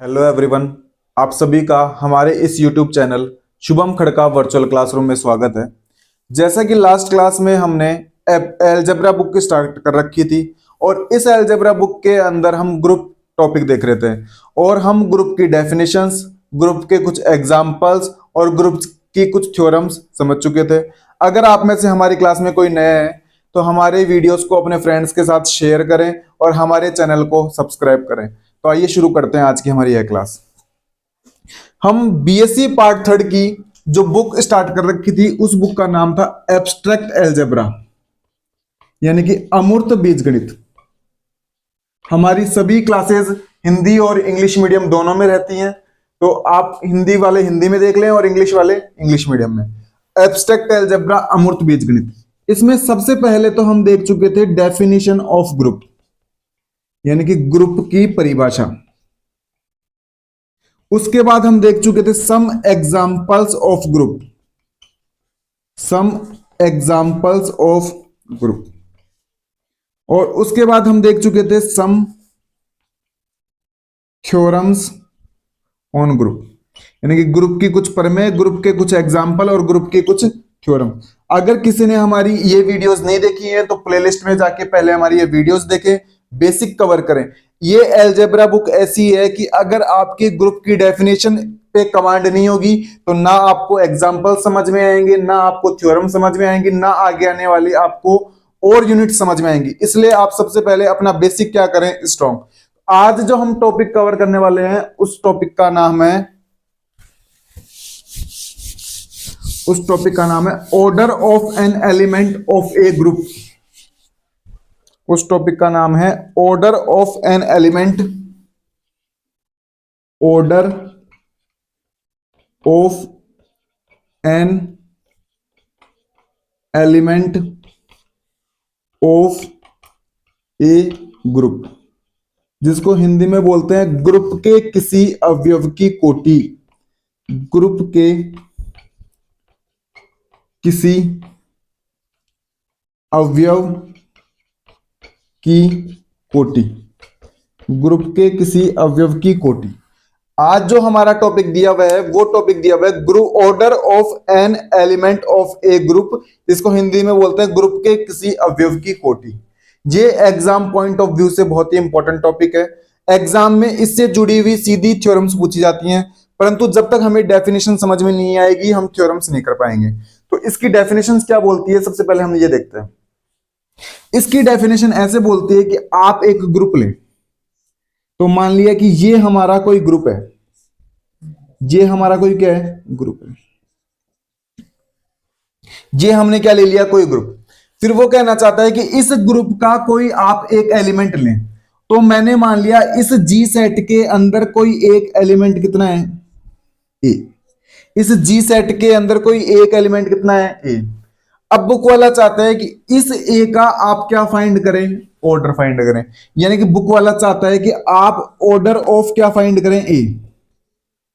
Hello everyone. आप सभी का हमारे इस YouTube channel Shubham Khadka virtual classroom में स्वागत है। जैसा कि लास्ट क्लास में हमने अलजेब्रा बुक की स्टार्ट कर रखी थी और इस अलजेब्रा बुक के अंदर हम ग्रुप टॉपिक देख रहे थे और हम ग्रुप की डेफिनेशंस, ग्रुप के कुछ एग्जांपल्स और ग्रुप की कुछ थ्योरम्स समझ चुके थे। अगर आप में से हमारी क्लास में कोई नया है तो हमारे वीडियोस को अपने फ्रेंड्स के साथ शेयर करें और हमारे चैनल को सब्सक्राइब करें। तो आइए शुरू करते हैं आज की हमारी यह क्लास। हम बीएससी पार्ट थर्ड की जो बुक स्टार्ट कर रखी थी उस बुक का नाम था एब्स्ट्रैक्ट अलजेब्रा, यानी कि अमूर्त बीजगणित। हमारी सभी क्लासेस हिंदी और इंग्लिश मीडियम दोनों में रहती हैं, तो आप हिंदी वाले हिंदी में देख लें और इंग्लिश वाले इंग्लिश मीडियम में। एब्स्ट्रैक्ट अलजेब्रा अमूर्त बीजगणित, इसमें सबसे पहले तो हम देख चुके थे डेफिनेशन ऑफ ग्रुप, यानी कि ग्रुप की परिभाषा। उसके बाद हम देख चुके थे some examples of group, some examples of group. और उसके बाद हम देख चुके थे सम थ्योरम्स ऑन ग्रुप, यानी कि ग्रुप की कुछ प्रमेय, ग्रुप के कुछ एग्जाम्पल और ग्रुप के कुछ थ्योरम। अगर किसी ने हमारी ये वीडियोस नहीं देखी है तो प्लेलिस्ट में जाके पहले हमारी ये वीडियोस देखें, बेसिक कवर करें। ये अलजेब्रा बुक ऐसी है कि अगर आपके ग्रुप की डेफिनेशन पे कमांड नहीं होगी तो ना आपको एग्जाम्पल समझ में आएंगे, ना आपको थ्योरम समझ में आएंगे, ना आगे आने वाली आपको और यूनिट समझ में आएंगी। इसलिए आप सबसे पहले अपना बेसिक क्या करें, स्ट्रॉन्ग। आज जो हम टॉपिक कवर करने वाले हैं उस टॉपिक का नाम है order of an element of A group. उस टॉपिक का नाम है order of an element, order of an element of A group, जिसको हिंदी में बोलते हैं ग्रुप के किसी अवयव की कोटि। ग्रुप के किसी अवयव की कोटि, ग्रुप के किसी अवयव की कोटि। आज जो हमारा टॉपिक दिया हुआ है वो टॉपिक दिया हुआ है group order of an element of A group, इसको हिंदी में बोलते हैं ग्रुप के किसी अवयव की कोटि। ये एग्जाम पॉइंट ऑफ व्यू से बहुत ही इंपॉर्टेंट टॉपिक है। एग्जाम में इससे जुड़ी हुई सीधी थ्योरम्स पूछी जाती हैं, परंतु जब तक हमें डेफिनेशन समझ में नहीं आएगी हम थ्योरम्स नहीं कर पाएंगे। तो इसकी डेफिनेशन क्या बोलती है, सबसे पहले हम ये देखते हैं। इसकी डेफिनेशन ऐसे बोलती है कि आप एक ग्रुप लें, तो मान लिया कि ये हमारा कोई ग्रुप है, ये हमारा कोई क्या है, ग्रुप है। ये हमने क्या ले लिया, कोई ग्रुप। फिर वो कहना चाहता है कि इस ग्रुप का कोई आप एक एलिमेंट लें, तो मैंने मान लिया इस जी सेट के अंदर कोई एक एलिमेंट कितना है, ए। इस जी सेट के अंदर कोई एक एलिमेंट कितना है, ए। अब बुक वाला चाहता है कि इस ए का आप क्या फाइंड करें, ऑर्डर फाइंड करें। यानी कि बुक वाला चाहता है कि आप ऑर्डर ऑफ क्या फाइंड करें, ए।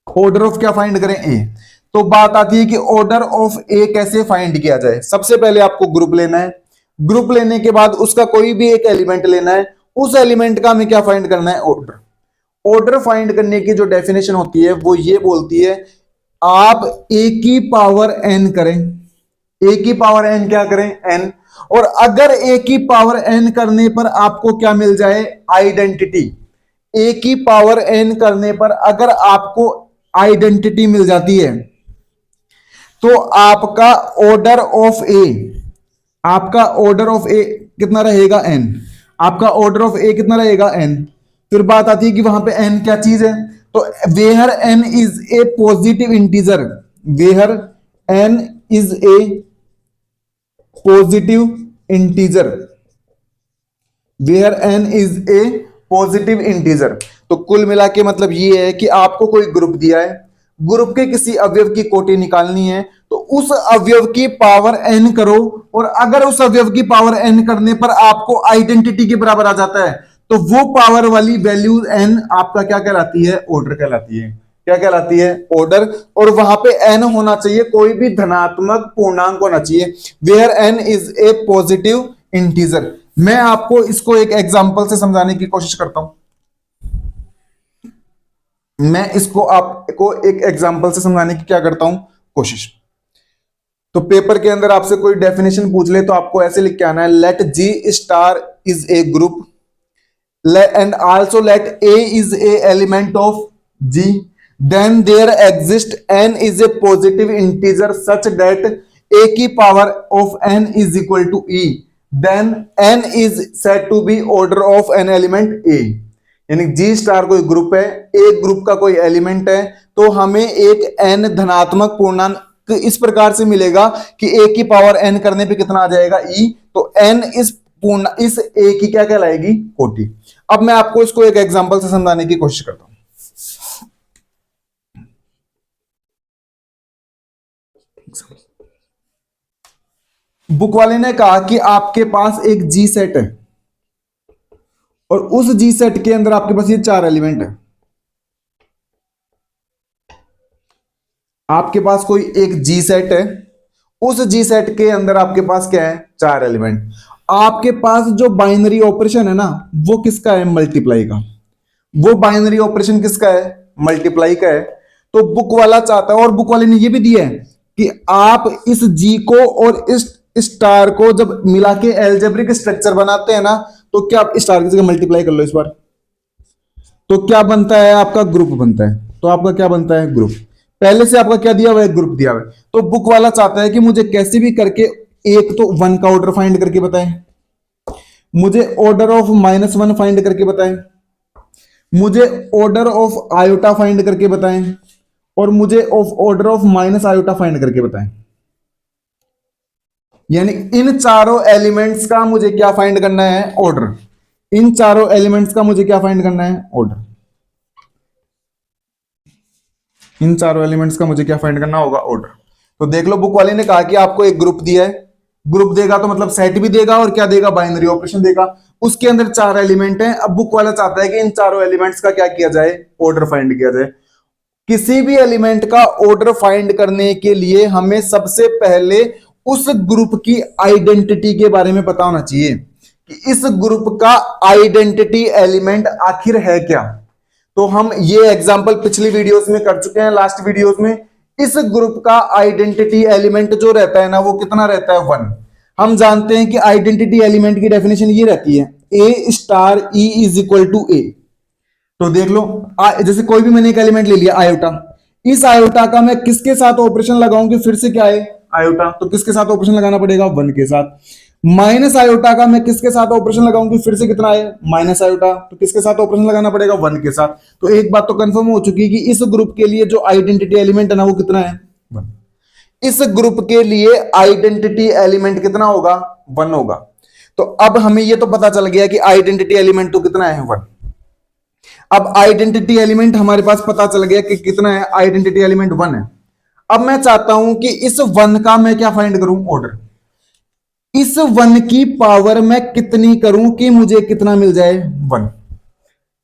ऑर्डर ऑफ क्या फाइंड करें, ए। तो बात आती है कि ऑर्डर ऑफ ए कैसे फाइंड किया जाए। सबसे पहले आपको ग्रुप लेना है, ग्रुप लेने के बाद उसका कोई भी एक एलिमेंट लेना है, उस एलिमेंट का हमें क्या फाइंड करना है, ऑर्डर। ऑर्डर फाइंड करने की जो डेफिनेशन होती है वो ये बोलती है आप ए की पावर एन करें, ए की पावर एन क्या करें, एन। और अगर ए की पावर एन करने पर आपको क्या मिल जाए, आइडेंटिटी। ए की पावर एन करने पर अगर आपको आइडेंटिटी मिल जाती है तो आपका ऑर्डर ऑफ ए, आपका ऑर्डर ऑफ ए कितना रहेगा, एन। आपका ऑर्डर ऑफ ए कितना रहेगा, एन। फिर बात आती है कि वहां पे एन क्या चीज है, तो where N is a positive integer, where N is a positive integer, where N is a positive integer. तो कुल मिला के मतलब ये है कि आपको कोई ग्रुप दिया है, ग्रुप के किसी अवयव की कोटि निकालनी है, तो उस अवयव की पावर एन करो, और अगर उस अवयव की पावर एन करने पर आपको आइडेंटिटी के बराबर आ जाता है तो वो पावर वाली वैल्यू एन आपका क्या कहलाती है, ऑर्डर कहलाती है। क्या कहलाती है, ऑर्डर। और वहां पे एन होना चाहिए कोई भी धनात्मक पूर्णांक होना चाहिए, where N is a positive integer. मैं आपको इसको एक एग्जांपल से समझाने की कोशिश करता हूं। मैं इसको आपको एक एग्जांपल से समझाने की क्या करता हूं, कोशिश। तो पेपर के अंदर आपसे कोई डेफिनेशन पूछ ले तो आपको ऐसे लिख के आना है, let G star is a group and also let a is a element of G, then there exists n is a positive integer such that a की power of n is equal to e, then n is said to be order of an element a। यानी जी star कोई group है, एक group का कोई element है, तो हमें एक n धनात्मक पूर्णांक इस प्रकार से मिलेगा कि a की पावर n करने पे कितना आ जाएगा e, तो n इस a की क्या कहलाएगी, कोटि। अब मैं आपको इसको एक एग्जांपल से समझाने की कोशिश करता हूं। बुक वाले ने कहा कि आपके पास एक जी सेट है और उस जी सेट के अंदर आपके पास ये 4 एलिमेंट है। आपके पास कोई एक जी सेट है, उस जी सेट के अंदर आपके पास क्या है, 4 एलिमेंट। आपके पास जो बाइनरी ऑपरेशन है ना, वो किसका है, मल्टीप्लाई का। वो बाइनरी ऑपरेशन किसका है, मल्टीप्लाई का है। तो बुक वाला चाहता है, और बुक वाले ने ये भी दिया है कि आप इस जी को और इस स्टार को जब मिला के एल्जेब्रिक स्ट्रक्चर बनाते हैं ना, तो क्या आप स्टार की जगह मल्टीप्लाई कर लो इस बार, तो क्या बनता है, आपका ग्रुप बनता है। तो आपका क्या बनता है, ग्रुप। पहले से आपका क्या दिया हुआ है, ग्रुप दिया हुआ है। तो बुक वाला चाहता है कि मुझे कैसे भी करके एक तो 1 का ऑर्डर फाइंड करके बताएं, मुझे ऑर्डर ऑफ -1 फाइंड करके बताएं, मुझे ऑर्डर ऑफ आयोटा फाइंड करके बताएं, और मुझे order of minus iota find करके बताएं। यानी इन चारों एलिमेंट्स का मुझे क्या फाइंड करना है, ऑर्डर। इन चारों एलिमेंट्स का मुझे क्या फाइंड करना है, ऑर्डर। इन चारों एलिमेंट्स का मुझे क्या फाइंड करना होगा, ऑर्डर। तो देख लो, बुक वाले ने कहा कि आपको एक ग्रुप दिया है, ग्रुप देगा तो मतलब सेट भी देगा और क्या देगा, बाइनरी ऑपरेशन देगा। उसके अंदर 4 एलिमेंट हैं। अब बुक वाला चाहता है कि इन चारों एलिमेंट्स का क्या किया जाए, ऑर्डर फाइंड किया जाए। किसी भी एलिमेंट का ऑर्डर फाइंड करने के लिए हमें सबसे पहले उस ग्रुप की आइडेंटिटी के बारे में पता होना चाहिए कि इस ग्रुप का आइडेंटिटी एलिमेंट आखिर है क्या। तो हम ये एग्जांपल पिछली वीडियोस में कर चुके हैं, लास्ट वीडियोस में। इस ग्रुप का आइडेंटिटी एलिमेंट जो रहता है ना, वो कितना रहता है, 1। हम जानते हैं कि आइडेंटिटी एलिमेंट की डेफिनेशन ये रहती है, A star E is equal to A. तो देख लो, जैसे कोई भी मैंने एक एलिमेंट ले लिया आयोटा, इस आयोटा का मैं किसके साथ ऑपरेशन लगाऊंगी, फिर से क्या है, आयोटा। तो किसके साथ ऑपरेशन लगाना पड़ेगा, 1 के साथ। माइनस आयोटा का मैं किसके साथ ऑपरेशन लगाऊंगी, फिर से कितना है, माइनस आयोटा। तो किसके साथ ऑपरेशन लगाना पड़ेगा, 1 के साथ। तो एक बात तो कंफर्म हो चुकी है कि इस ग्रुप के लिए जो आइडेंटिटी एलिमेंट है ना, वो कितना है, 1। इस ग्रुप के लिए आइडेंटिटी एलिमेंट कितना होगा, 1 होगा। तो अब हमें ये तो पता चल गया कि आइडेंटिटी एलिमेंट तो कितना है, 1। अब आइडेंटिटी एलिमेंट हमारे पास पता चल गया कि कितना है, आइडेंटिटी एलिमेंट 1 है। अब मैं चाहता हूं कि इस 1 का मैं क्या फाइंड करूं, ऑर्डर। इस 1 की पावर मैं कितनी करूं कि मुझे कितना मिल जाए, 1।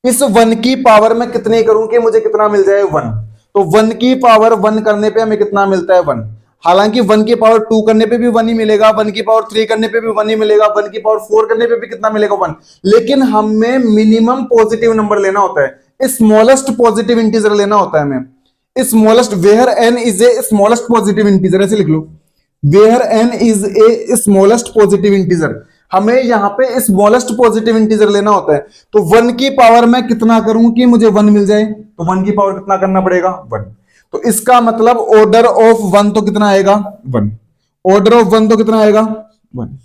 इस 1 की पावर मैं कितनी करूं कि मुझे कितना मिल जाए, 1। तो 1 की पावर 1 करने पे हमें कितना मिलता है, 1। हालांकि 1 की पावर 2 करने पे भी 1 ही मिलेगा, 1 की पावर 3 करने पे भी 1 ही मिलेगा, 1 की पावर 4 करने पे भी कितना मिलेगा, 1। लेकिन हमें मिनिमम पॉजिटिव नंबर लेना होता है, स्मॉलेस्ट पॉजिटिव इंटीजर लेना होता है हमें। Smallest, where N is a smallest positive integer, ऐसे लिख लो, where N is a smallest positive integer. हमें यहां पे स्मॉलेस्ट पॉजिटिव इंटीजर लेना होता है। तो 1 की पावर मैं कितना करूं कि मुझे 1 मिल जाए, तो 1 की पावर कितना करना पड़ेगा, 1। तो इसका मतलब ऑर्डर ऑफ 1 तो कितना आएगा, 1। ऑर्डर ऑफ 1 तो कितना आएगा, 1।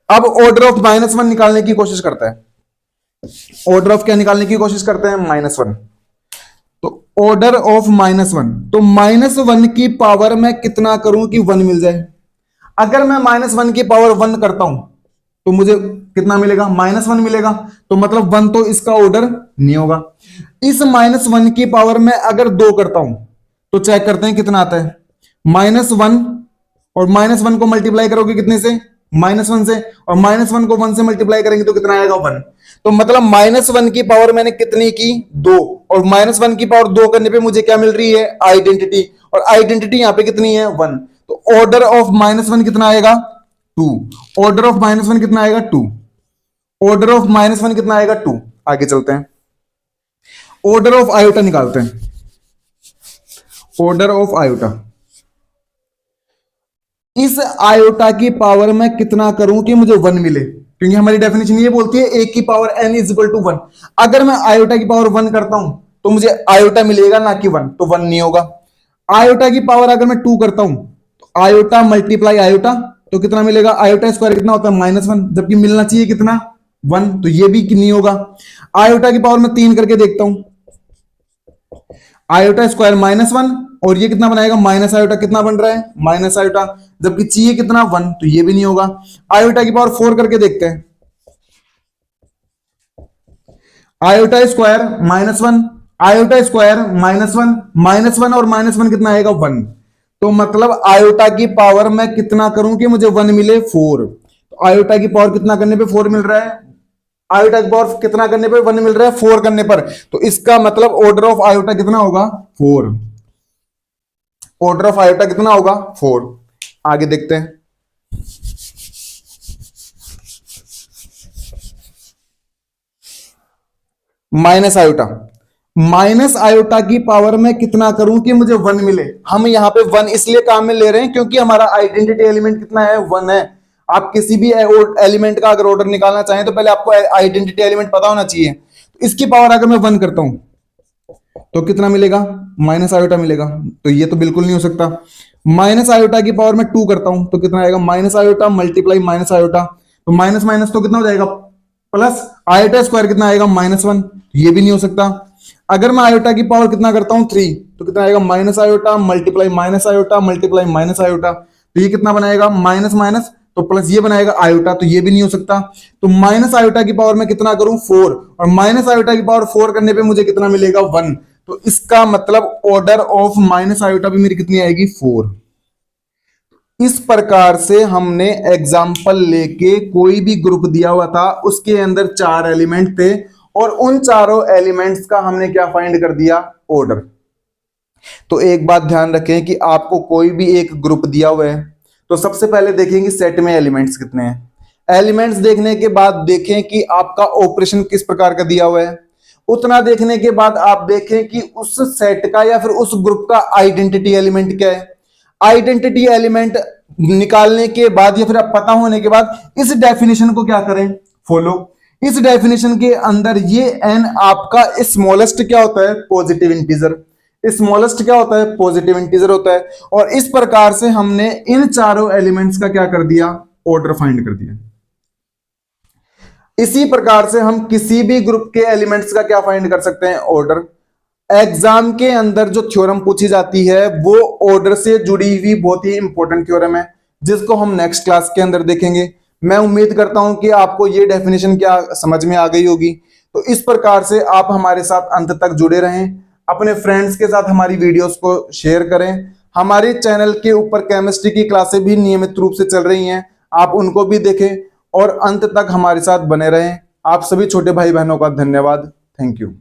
अब ऑर्डर ऑफ -1 निकालने की कोशिश करता है। ऑर्डर ऑफ क्या निकालने की कोशिश करते हैं, -1। तो ऑर्डर ऑफ -1, तो -1 की पावर मैं कितना करूं कि 1 मिल जाए। अगर मैं -1 की पावर 1 करता हूं तो मुझे कितना मिलेगा, -1 मिलेगा। तो मतलब 1 तो इसका ऑर्डर नहीं होगा। इस -1 की पावर में अगर 2 करता हूं तो चेक करते हैं कितना आता है, -1 और -1 को मल्टीप्लाई करोगे कितने से, -1 से, और -1 को 1 से मल्टीप्लाई करेंगे तो कितना आएगा, 1। तो मतलब -1 की पावर मैंने कितनी की, 2, और -1 की पावर 2 करने पे मुझे क्या मिल रही है, आइडेंटिटी। और आइडेंटिटी यहां पे कितनी है, 1। तो ऑर्डर ऑफ -1 कितना आएगा, 2। ऑर्डर ऑफ -1 कितना आएगा, 2। ऑर्डर ऑफ -1 कितना आएगा, 2। आगे चलते हैं। ऑर्डर ऑफ आयोटा निकालते हैं। ऑर्डर ऑफ आयोटा, इस आयोटा की पावर में कितना करूं कि मुझे 1 मिले, क्योंकि हमारी डेफिनेशन ये बोलती है a की power n is equal to 1। अगर मैं आयोटा की पावर 1 करता हूं तो मुझे आयोटा मिलेगा ना कि 1, तो 1 नहीं होगा। आयोटा की पावर अगर मैं 2 करता हूं तो आयोटा मल्टीप्लाई आयोटा, तो कितना मिलेगा, आयोटा स्क्वायर कितना होता है -1, जबकि मिलना चाहिए कितना 1, तो ये भी नहीं होगा। आयोटा की पावर में 3 करके देखता हूं, आयोटा स्क्वायर -1, और ये कितना बनाएगा माइनस आयोटा, कितना बन रहा है माइनस आयोटा, जबकि चाहिए कितना 1, तो ये भी नहीं होगा। आयोटा की पावर 4 करके देखते हैं, आयोटा स्क्वायर -1, आयोटा स्क्वायर -1 और -1 कितना आएगा 1, तो मतलब आयोटा की पावर में कितना करूं कि मुझे 1 मिले 4। तो आयोटा की पावर कितना करने पे 4 मिल रहा है, आयोटा की पावर कितना करने पे 1 मिल रहा है 4 करने पर, तो इसका मतलब ऑर्डर ऑफ आयोटा कितना होगा 4। ऑर्डर ऑफ आयोटा कितना होगा 4। आगे देखते हैं, माइनस आयोटा, माइनस आयोटा की पावर में कितना करूं कि मुझे 1 मिले। हम यहां पे 1 इसलिए काम में ले रहे हैं क्योंकि हमारा आइडेंटिटी एलिमेंट कितना है 1 है। आप किसी भी एलिमेंट का अगर ऑर्डर निकालना चाहें तो पहले आपको आइडेंटिटी एलिमेंट पता होना चाहिए। तो इसकी पावर अगर मैं 1 करता हूं तो कितना मिलेगा माइनस आयोटा मिलेगा, तो ये तो बिल्कुल नहीं हो सकता। माइनस आयोटा की पावर में 2 करता हूं तो कितना आएगा minus iota multiply minus iota, तो माइनस माइनस तो कितना हो जाएगा प्लस, आयोटा स्क्वायर कितना आएगा -1, ये भी नहीं हो सकता। अगर मैं आयोटा की पावर कितना करता हूं 3 तो कितना आएगा minus iota multiply minus iota multiply minus iota, तो ये कितना बनाएगा माइनस माइनस तो प्लस, ये बनाएगा आयोटा, तो ये भी नहीं हो सकता। तो माइनस आयोटा की पावर में कितना करूं 4, और माइनस आयोटा की पावर 4 करने पे मुझे कितना मिलेगा 1, तो इसका मतलब ऑर्डर ऑफ माइनस आयोटा भी मेरी कितनी आएगी 4। इस प्रकार से हमने एग्जाम्पल लेके कोई भी ग्रुप दिया हुआ था उसके अंदर 4 एलिमेंट थे और उन चारों एलिमेंट्स का हमने क्या फाइंड कर दिया ऑर्डर। तो एक बात ध्यान रखें कि आपको कोई भी एक ग्रुप दिया हुआ है तो सबसे पहले देखेंगे सेट में एलिमेंट्स कितने हैं। एलिमेंट्स देखने के बाद देखें कि आपका ऑपरेशन किस प्रकार का दिया हुआ है। उतना देखने के बाद आप देखें कि उस सेट का या फिर उस ग्रुप का आइडेंटिटी एलिमेंट क्या है। आइडेंटिटी एलिमेंट निकालने के बाद या फिर पता होने के बाद इस डेफिनेशन को क्या करें फॉलो। इस डेफिनेशन के अंदर ये n आपका स्मॉलेस्ट क्या होता है पॉजिटिव इंटीजर, स्मॉलेस्ट क्या होता है पॉजिटिव इंटीजर होता है। और इस प्रकार से हमने इन चारों एलिमेंट्स का क्या कर दिया ऑर्डर फाइंड कर दिया। इसी प्रकार से हम किसी भी ग्रुप के एलिमेंट्स का क्या फाइंड कर सकते हैं ऑर्डर। एग्जाम के अंदर जो थ्योरम पूछी जाती है वो ऑर्डर से जुड़ी हुई बहुत ही इंपॉर्टेंट थ्योरम है जिसको हम नेक्स्ट क्लास के अंदर देखेंगे। मैं उम्मीद करता हूं कि आपको ये डेफिनेशन क्या समझ में आ गई होगी। तो इस प्रकार से आप हमारे साथ अंत तक जुड़े रहें, अपने फ्रेंड्स के साथ हमारी वीडियोस को शेयर करें। हमारे चैनल के ऊपर केमिस्ट्री की क्लासें भी नियमित रूप से चल रही हैं, आप उनको भी देखें और अंत तक हमारे साथ बने रहें। आप सभी छोटे भाई बहनों का धन्यवाद। Thank you.